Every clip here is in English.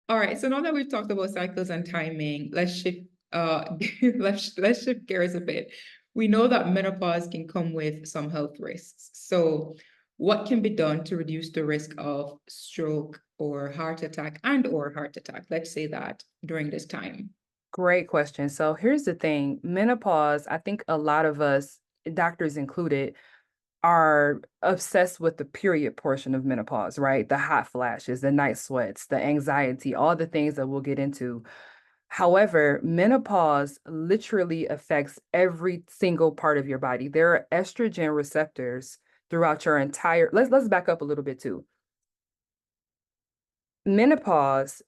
All right. So now that we've talked about cycles and timing, let's shift let's shift gears a bit. We know that menopause can come with some health risks. So what can be done to reduce the risk of stroke or heart attack and or heart attack? Let's say that during this time. Great question. So here's the thing. Menopause, I think a lot of us, doctors included, are obsessed with the period portion of menopause, right? The hot flashes, the night sweats, the anxiety, all the things that we'll get into. However, menopause literally affects every single part of your body. There are estrogen receptors throughout your entire, let's back up a little bit too. Menopause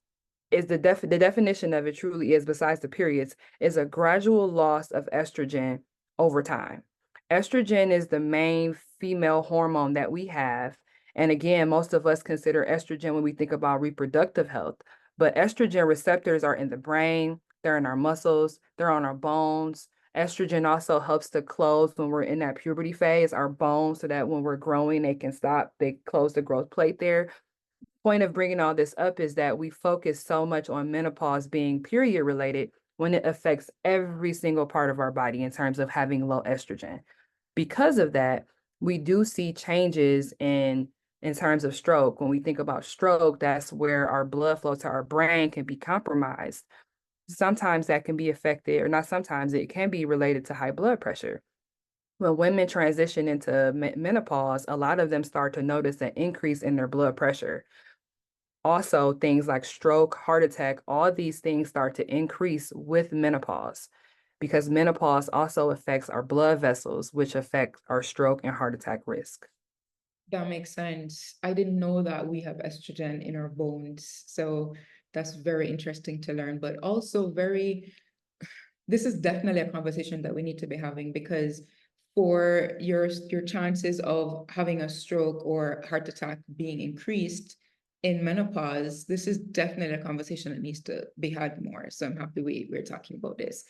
is the definition of it truly is, besides the periods, is a gradual loss of estrogen over time. Estrogen is the main female hormone that we have. And again, most of us consider estrogen when we think about reproductive health, but estrogen receptors are in the brain, they're in our muscles, they're on our bones. Estrogen also helps to close when we're in that puberty phase, our bones, so that when we're growing, they close the growth plate there. Point of bringing all this up is that we focus so much on menopause being period related when it affects every single part of our body in terms of having low estrogen. Because of that, we do see changes in terms of stroke. When we think about stroke, that's where our blood flow to our brain can be compromised. Sometimes that can be affected, or not sometimes, it can be related to high blood pressure. When women transition into menopause, a lot of them start to notice an increase in their blood pressure. Also, things like stroke, heart attack, all these things start to increase with menopause because menopause also affects our blood vessels, which affect our stroke and heart attack risk. That makes sense. I didn't know that we have estrogen in our bones. So that's very interesting to learn, but also this is definitely a conversation that we need to be having because for your chances of having a stroke or heart attack being increased in menopause, this is definitely a conversation that needs to be had more. So I'm happy we're talking about this.